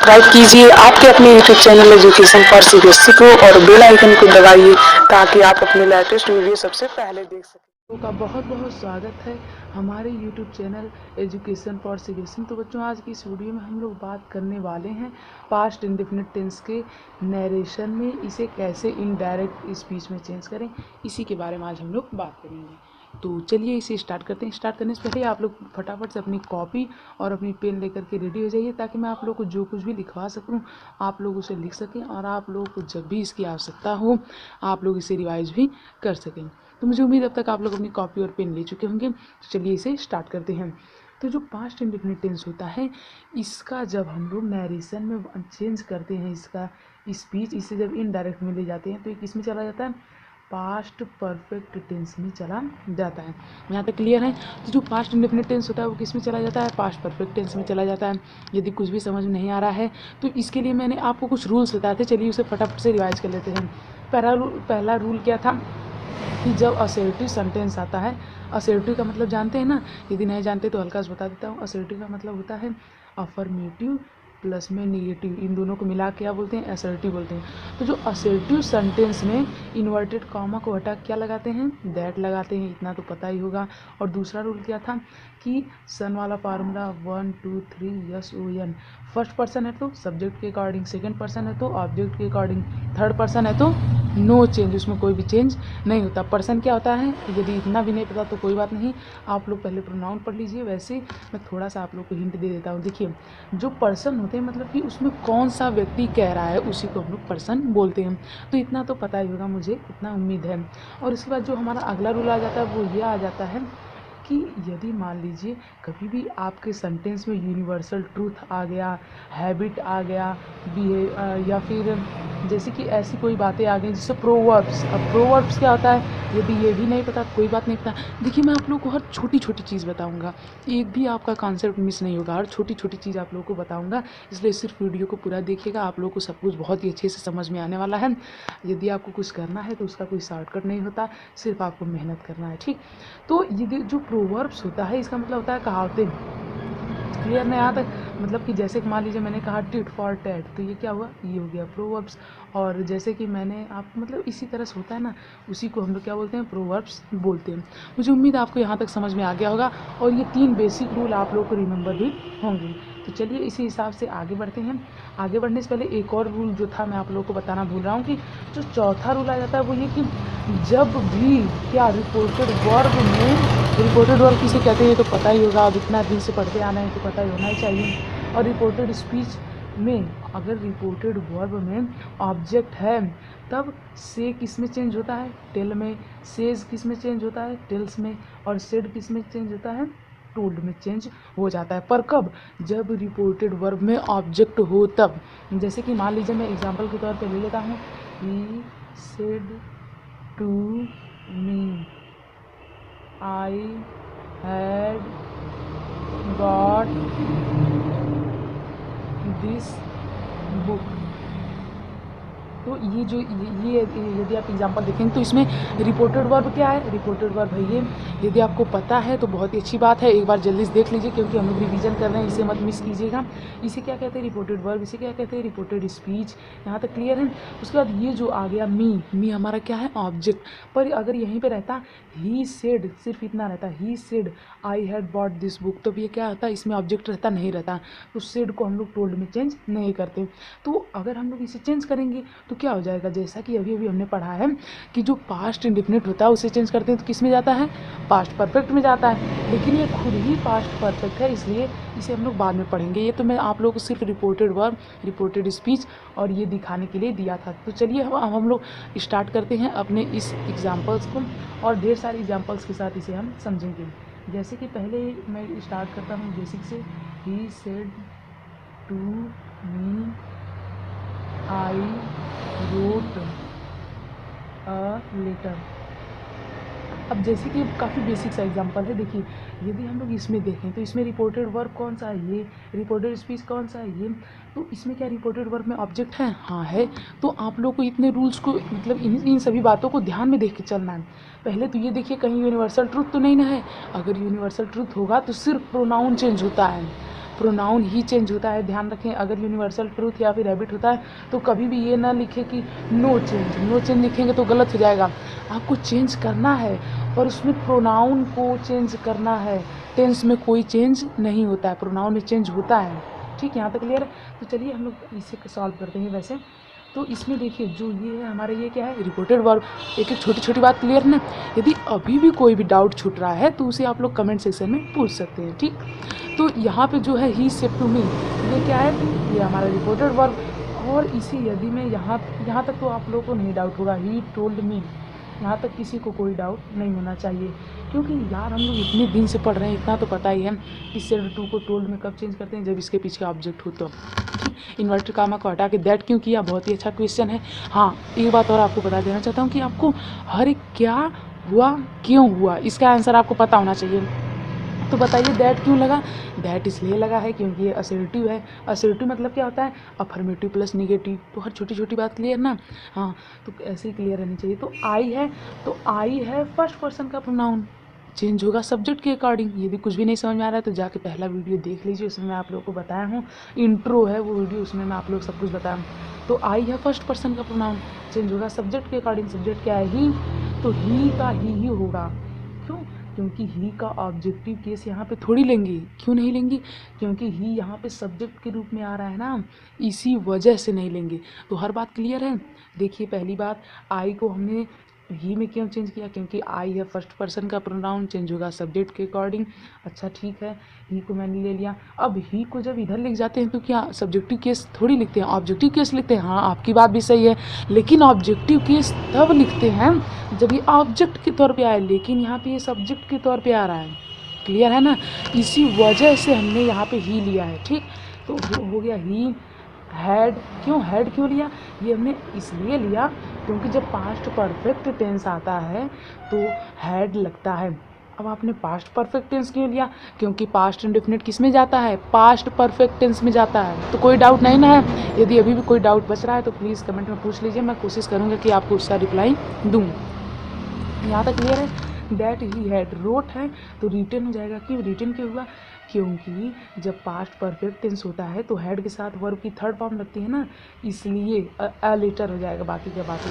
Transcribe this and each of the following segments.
Subscribe कीजिए आपके अपने YouTube channel education for CBSE को और बेल आइकन को दबाइए ताकि आप अपने लेटेस्ट वीडियो सबसे पहले देख सकें। का बहुत बहुत स्वागत है हमारे YouTube channel education for CBSE. तो बच्चों, आज की इस वीडियो में हम लोग बात करने वाले हैं पास्ट इंडेफिनिट टेंस के नरेशन में इसे कैसे इनडायरेक्ट स्पीच में चेंज करें, इसी के बारे में आज हम लोग बात करेंगे। तो चलिए इसे स्टार्ट करते हैं। स्टार्ट करने से पहले आप लोग फटाफट से अपनी कॉपी और अपनी पेन लेकर के रेडी हो जाइए, ताकि मैं आप लोग को जो कुछ भी लिखवा सकूं आप लोग उसे लिख सकें और आप लोगों को जब भी इसकी आवश्यकता हो आप लोग इसे रिवाइज भी कर सकें। तो मुझे उम्मीद अब तक आप लोग अपनी कॉपी और पेन ले चुके होंगे। तो चलिए इसे स्टार्ट करते हैं। तो जो पास्ट इंडेफिनिट टेंस होता है, इसका जब हम लोग नरेशन में चेंज करते हैं, इसका स्पीच इसे जब इनडायरेक्ट में ले जाते हैं तो ये किस में चला जाता है? पास्ट परफेक्ट टेंस में चला जाता है। यहाँ तक क्लियर है? तो जो पास्ट इंडेफिनिट टेंस होता है वो किस में चला जाता है? पास्ट परफेक्ट टेंस में चला जाता है। यदि कुछ भी समझ में नहीं आ रहा है तो इसके लिए मैंने आपको कुछ रूल्स बताए थे, चलिए उसे फटाफट से रिवाइज कर लेते हैं। पहला रूल क्या था कि जब असर्टिव सेंटेंस आता है, असर्टिव का मतलब जानते हैं ना? यदि नहीं जानते तो हल्का से बता देता हूँ। असर्टिव का मतलब होता है अफर्मेटिव प्लस में निगेटिव, इन दोनों को मिला के क्या बोलते हैं? असर्टिव बोलते हैं। तो जो असर्टिव सेंटेंस में इन्वर्टेड कॉमा को हटा क्या लगाते हैं? दैट लगाते हैं, इतना तो पता ही होगा। और दूसरा रूल क्या था कि सन वाला formula 1 2 3 S O N, first person है तो सब्जेक्ट के अकॉर्डिंग, सेकंड पर्सन है तो ऑब्जेक्ट के अकॉर्डिंग, थर्ड पर्सन है तो नो चेंज, उसमें कोई भी चेंज नहीं होता। पर्सन क्या होता है यदि इतना भी नहीं पता तो कोई बात नहीं, आप लोग पहले प्रोनाउन पढ़ लीजिए। वैसे मैं थोड़ा सा आप लोग को हिंट दे देता हूँ। देखिए, जो पर्सन होते हैं मतलब कि उसमें कौन सा व्यक्ति कह रहा है उसी को हम लोग पर्सन बोलते हैं। तो इतना तो पता ही होगा, मुझे इतना उम्मीद है। और इसके बाद जो हमारा अगला रूल आ जाता है वो ये आ जाता है कि यदि मान लीजिए कभी भी आपके सेंटेंस में यूनिवर्सल ट्रूथ आ गया, हैबिट आ गया, या फिर जैसे कि ऐसी कोई बातें आ गई जैसे प्रोवर्ब्स। अब प्रोवर्ब्स क्या होता है यदि ये भी नहीं पता कोई बात नहीं पता। देखिए, मैं आप लोगों को हर छोटी छोटी चीज़ बताऊंगा, एक भी आपका कॉन्सेप्ट मिस नहीं होगा, हर छोटी छोटी चीज़ आप लोगों को बताऊंगा। इसलिए सिर्फ वीडियो को पूरा देखिएगा, आप लोगों को सब कुछ बहुत ही अच्छे से समझ में आने वाला है। यदि आपको कुछ करना है तो उसका कोई शॉर्टकट नहीं होता, सिर्फ आपको मेहनत करना है, ठीक? तो ये जो प्रोवर्ब्स होता है इसका मतलब होता है कहावतें। क्लियर नहीं आता? मतलब कि जैसे कि मान लीजिए मैंने कहा टिट फॉर टैट, तो ये क्या हुआ? ये हो गया प्रोवर्ब्स। और जैसे कि मैंने आप मतलब इसी तरह से होता है ना, उसी को हम लोग क्या बोलते हैं? प्रोवर्ब्स बोलते हैं। मुझे उम्मीद है आपको यहाँ तक समझ में आ गया होगा और ये 3 बेसिक रूल आप लोग को रिमेंबर भी होंगे। तो चलिए इसी हिसाब से आगे बढ़ते हैं। आगे बढ़ने से पहले एक और रूल जो था मैं आप लोगों को बताना भूल रहा हूँ कि जो चौथा रूल आ जाता है वो ये कि जब भी क्या रिपोर्टेड वर्ब में, रिपोर्टेड वर्ब किसे कहते हैं तो पता ही होगा, अब इतना दिन से पढ़ते आना है तो पता ही होना ही चाहिए। और रिपोर्टेड स्पीच में अगर रिपोर्टेड वर्ब में ऑब्जेक्ट है तब से किस में चेंज होता है? टेल में। सेज किस में चेंज होता है? टेल्स में। और सेड किस में चेंज होता है? टोल्ड में चेंज हो जाता है। पर कब? जब रिपोर्टेड वर्ब में ऑब्जेक्ट हो तब। जैसे कि मान लीजिए मैं एग्जांपल के तौर पे ले लेता हूँ, he said to me I had got this book. तो ये जो ये यदि आप एग्जांपल देखेंगे तो इसमें रिपोर्टेड वर्ब क्या है? रिपोर्टेड वर्ब है ये। यदि आपको पता है तो बहुत ही अच्छी बात है, एक बार जल्दी से देख लीजिए क्योंकि हम लोग रिवीजन कर रहे हैं, इसे मत मिस कीजिएगा। इसे क्या कहते हैं? Reported verb. इसे क्या कहते हैं? Reported speech. यहाँ तक क्लियर है? उसके बाद ये जो आ गया मी हमारा क्या है? ऑब्जेक्ट। पर अगर यहीं पर रहता ही सेड, सिर्फ इतना रहता he said I had bought this book, तो ये क्या होता? इसमें ऑब्जेक्ट रहता नहीं रहता, तो सेड को हम लोग टोल्ड में चेंज नहीं करते। तो अगर हम लोग इसे चेंज करेंगे तो क्या हो जाएगा? जैसा कि अभी अभी हमने पढ़ा है कि जो पास्ट इंडेफिनिट होता है उसे चेंज करते हैं तो किस में जाता है? पास्ट परफेक्ट में जाता है। लेकिन ये खुद ही पास्ट परफेक्ट है, इसलिए इसे हम लोग बाद में पढ़ेंगे। ये तो मैं आप लोगों को सिर्फ रिपोर्टेड वर्ब, रिपोर्टेड स्पीच और ये दिखाने के लिए दिया था। तो चलिए हम लोग स्टार्ट करते हैं अपने इस एग्जाम्पल्स को, और ढेर सारे एग्जाम्पल्स के साथ इसे हम समझेंगे। जैसे कि पहले मैं स्टार्ट करता हूँ बेसिक से। He said to me I wrote a letter. अब जैसे कि काफ़ी बेसिक सा एग्जांपल है, देखिए यदि हम लोग इसमें देखें तो इसमें रिपोर्टेड वर्ब कौन सा है? ये। रिपोर्टेड स्पीच कौन सा है? ये। तो इसमें क्या रिपोर्टेड वर्ब में ऑब्जेक्ट है? हाँ है। तो आप लोग को इतने रूल्स को मतलब इन सभी बातों को ध्यान में देख के चलना है। पहले तो ये देखिए कहीं यूनिवर्सल ट्रूथ तो नहीं ना है। अगर यूनिवर्सल ट्रूथ होगा तो सिर्फ प्रोनाउन चेंज होता है, प्रोनाउन ही चेंज होता है। ध्यान रखें, अगर यूनिवर्सल ट्रूथ या फिर हैबिट होता है तो कभी भी ये ना लिखे कि नो चेंज। नो चेंज लिखेंगे तो गलत हो जाएगा। आपको चेंज करना है और उसमें प्रोनाउन को चेंज करना है। टेंस में कोई चेंज नहीं होता है, प्रोनाउन में चेंज होता है। ठीक, यहाँ तक क्लियर है। तो चलिए हम लोग इसे सॉल्व करते हैं। वैसे तो इसमें देखिए जो ये है हमारे, ये क्या है, रिपोर्टेड वर्ब। एक एक छोटी छोटी बात क्लियर ना। यदि अभी भी कोई भी डाउट छूट रहा है तो उसे आप लोग कमेंट सेक्शन में पूछ सकते हैं। ठीक, तो यहाँ पे जो है ही सेड टू मी, ये क्या है, ये हमारा रिपोर्टेड वर्ब। और इसे यदि मैं यहाँ तक तो आप लोगों को नहीं डाउट होगा, ही टोल्ड मी, यहाँ तक किसी को कोई डाउट नहीं होना चाहिए। क्योंकि यार हम लोग इतने दिन से पढ़ रहे हैं, इतना तो पता ही है कि सेड टू को टोल्ड में कब चेंज करते हैं, जब इसके पीछे ऑब्जेक्ट हो तो। इन्वर्टेड कामा को हटा के दैट क्यों किया, बहुत ही अच्छा क्वेश्चन है। हाँ, एक बात और आपको बता देना चाहता हूँ कि आपको हर एक क्या हुआ, क्यों हुआ, इसका आंसर आपको पता होना चाहिए। तो बताइए दैट क्यों लगा। दैट इसलिए लगा है क्योंकि ये असर्टिव है। असर्टिव मतलब क्या होता है, अफर्मेटिव प्लस निगेटिव। तो हर छोटी छोटी बात क्लियर ना। हाँ, तो ऐसे ही क्लियर रहनी चाहिए। तो आई है, तो आई है फर्स्ट पर्सन का प्रोनाउन, चेंज होगा सब्जेक्ट के अकॉर्डिंग। यदि कुछ भी नहीं समझ में आ रहा है तो जाके पहला वीडियो देख लीजिए, उसमें मैं आप लोगों को बताया हूँ। इंट्रो है वो वीडियो, उसमें मैं आप लोग सब कुछ बताया हूँ। तो आई है फर्स्ट पर्सन का प्रोनाउन, चेंज होगा सब्जेक्ट के अकॉर्डिंग। सब्जेक्ट क्या है, ही, तो ही का ही होगा। क्यों, क्योंकि ही का ऑब्जेक्टिव केस यहाँ पे थोड़ी लेंगे। क्यों नहीं लेंगे, क्योंकि ही यहाँ पे सब्जेक्ट के रूप में आ रहा है ना, इसी वजह से नहीं लेंगे। तो हर बात क्लियर है। देखिए पहली बात, आई को हमने ही में क्यों चेंज किया, क्योंकि आई है फर्स्ट पर्सन का प्रोनाउन, चेंज होगा सब्जेक्ट के अकॉर्डिंग। अच्छा ठीक है, ही को मैंने ले लिया। अब ही को जब इधर लिख जाते हैं तो क्या सब्जेक्टिव केस थोड़ी लिखते हैं, ऑब्जेक्टिव केस लिखते हैं। हाँ, आपकी बात भी सही है, लेकिन ऑब्जेक्टिव केस तब लिखते हैं जब ये ऑब्जेक्ट के तौर पे आए, लेकिन यहाँ पे ये सब्जेक्ट के तौर पे आ रहा है। क्लियर है ना, इसी वजह से हमने यहाँ पे ही लिया है। ठीक, तो हो गया ही हैड। क्यों हैड क्यों लिया, ये हमने इसलिए लिया क्योंकि जब पास्ट परफेक्ट टेंस आता है तो हैड लगता है। अब आपने पास्ट परफेक्ट टेंस क्यों लिया, क्योंकि पास्ट इंडेफिनिट किस में जाता है, पास्ट परफेक्ट टेंस में जाता है। तो कोई डाउट नहीं ना है। यदि अभी भी कोई डाउट बच रहा है तो प्लीज़ कमेंट में पूछ लीजिए, मैं कोशिश करूँगा कि आपको उसका रिप्लाई दूँ। यहाँ तक क्लियर है। दैट ही हैड रोट है तो रिटन हो जाएगा। क्यों रिटन क्यों हुआ, क्योंकि जब पास्ट परफेक्ट टेंस होता है तो हैड के साथ वर्ब की थर्ड फॉर्म लगती है ना, इसलिए अ लेटर हो जाएगा, बाकी का बाकी।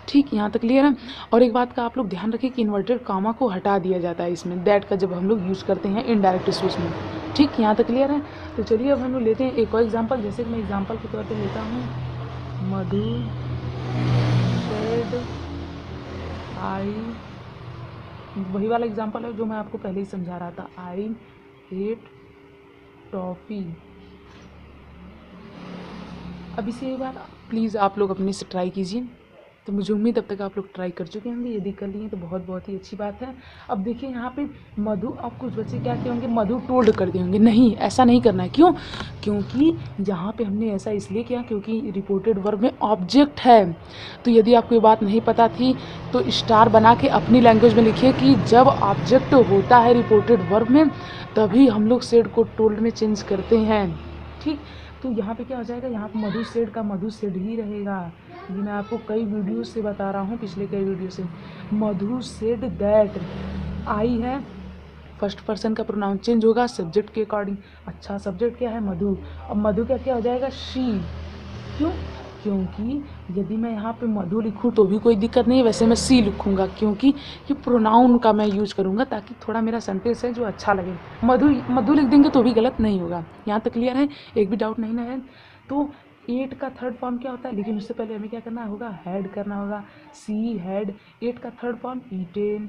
ठीक, यहाँ तक क्लियर है। और एक बात का आप लोग ध्यान रखें कि इन्वर्टेड कामा को हटा दिया जाता है इसमें, दैट का जब हम लोग यूज़ करते हैं इनडायरेक्ट स्पीच में। ठीक, यहाँ तक क्लियर है। तो चलिए अब हम लोग लेते हैं एक और एग्जाम्पल। जैसे कि मैं एग्जाम्पल के तौर पर लेता हूँ, मधु सेड आई, वही वाला एग्जाम्पल है जो मैं आपको पहले ही समझा रहा था, आई एट टॉफ़ी। अब इसे एक बार प्लीज़ आप लोग अपने से ट्राई कीजिए। तो मुझे उम्मीद अब तक आप लोग ट्राई कर चुके होंगे, यदि कर लिए तो बहुत ही अच्छी बात है। अब देखिए यहाँ पे मधु, अब कुछ बच्चे क्या किए होंगे, मधु टोल्ड कर दिए होंगे। नहीं, ऐसा नहीं करना है। क्यों, क्योंकि यहाँ पे हमने ऐसा इसलिए किया क्योंकि रिपोर्टेड वर्ब में ऑब्जेक्ट है। तो यदि आपको ये बात नहीं पता थी तो स्टार बना के अपनी लैंग्वेज में लिखिए कि जब ऑब्जेक्ट होता है रिपोर्टेड वर्ब में तभी हम लोग सेड को टोल्ड में चेंज करते हैं। ठीक, तो यहाँ पे क्या हो जाएगा, यहाँ पे मधु सेड का मधु सेड ही रहेगा। ये मैं आपको कई वीडियो से बता रहा हूँ, पिछले कई वीडियो से। मधु सेड दैट, आई है फर्स्ट पर्सन का प्रोनाउन, चेंज होगा सब्जेक्ट के अकॉर्डिंग। अच्छा, सब्जेक्ट क्या है, मधु। अब मधु का क्या हो जाएगा, शी। क्यों, क्योंकि यदि मैं यहाँ पे मधु लिखूँ तो भी कोई दिक्कत नहीं है, वैसे मैं सी लिखूँगा क्योंकि ये प्रोनाउन का मैं यूज करूँगा ताकि थोड़ा मेरा सेंटेंस है जो अच्छा लगे। मधु लिख देंगे तो भी गलत नहीं होगा। यहाँ तक क्लियर है, एक भी डाउट नहीं ना है। तो एट का थर्ड फॉर्म क्या होता है, लेकिन उससे पहले हमें क्या करना होगा, हैड करना होगा। सी हैड, एट का third form eaten,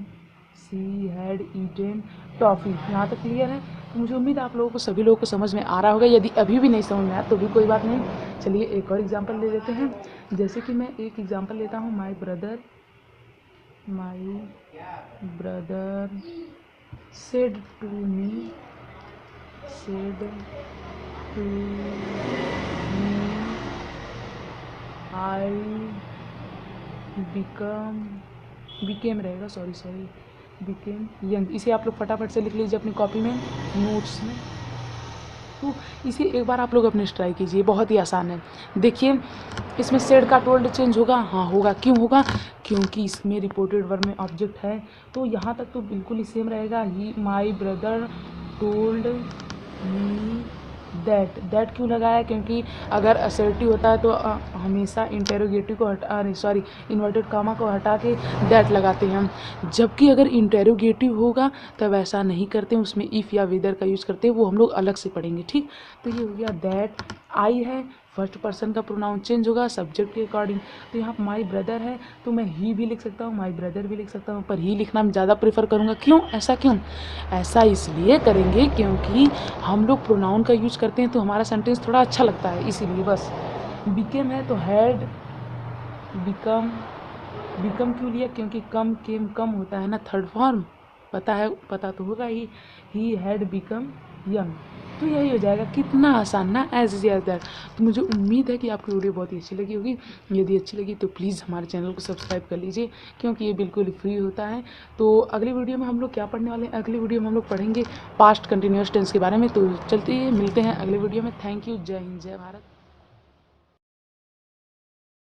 she had eaten toffee. यहाँ तक क्लियर है। तो मुझे उम्मीद है आप लोगों को, सभी लोगों को समझ में आ रहा होगा। यदि अभी भी नहीं समझ में आया तो भी कोई बात नहीं। चलिए एक और एग्जांपल ले लेते हैं। जैसे कि मैं एक एग्जांपल लेता हूँ, my brother said to me I became रहेगा, सॉरी बिकेम यंग। इसे आप लोग फटाफट से लिख लीजिए अपनी कॉपी में, नोट्स में। तो इसे एक बार आप लोग अपने ट्राई कीजिए, बहुत ही आसान है। देखिए इसमें सेड का टोल्ड चेंज होगा, हाँ होगा। क्यों होगा, क्योंकि इसमें रिपोर्टेड वर्ब में ऑब्जेक्ट है। तो यहाँ तक तो बिल्कुल ही सेम रहेगा, ही माय ब्रदर टोल्ड दैट क्यों लगाया? क्योंकि अगर असर्टिव होता है तो हमेशा इंटेरोगेटिव को इन्वर्टेड कामा को हटा के दैट लगाते हैं हम, जबकि अगर इंटेरोगेटिव होगा तब ऐसा नहीं करते हैं, उसमें इफ़ या वेदर का यूज़ करते हैं, वो हम लोग अलग से पढ़ेंगे। ठीक, तो ये हो गया दैट। आई है, फर्स्ट पर्सन का प्रोनाउन चेंज होगा सब्जेक्ट के अकॉर्डिंग। तो यहाँ माई ब्रदर है तो मैं ही भी लिख सकता हूँ, माई ब्रदर भी लिख सकता हूँ, पर ही लिखना मैं ज़्यादा प्रेफर करूँगा। क्यों ऐसा? क्यों ऐसा इसलिए करेंगे क्योंकि हम लोग प्रोनाउन का यूज करते हैं तो हमारा सेंटेंस थोड़ा अच्छा लगता है, इसीलिए बस। बिकेम है तो हैड, बिकम क्यों लिया? क्योंकि कम केम कम होता है ना, थर्ड फॉर्म, पता तो होगा ही हैड बिकम यंग। तो यही हो जाएगा, कितना आसान ना, एज इज एज दैट। तो मुझे उम्मीद है कि आपकी वीडियो बहुत ही अच्छी लगी होगी। यदि अच्छी लगी तो प्लीज़ हमारे चैनल को सब्सक्राइब कर लीजिए, क्योंकि ये बिल्कुल फ्री होता है। तो अगली वीडियो में हम लोग क्या पढ़ने वाले हैं? अगली वीडियो में हम लोग पढ़ेंगे पास्ट कंटिन्यूअस टेंस के बारे में। तो चलते मिलते हैं अगले वीडियो में। Thank you. जय हिंद, जय भारत।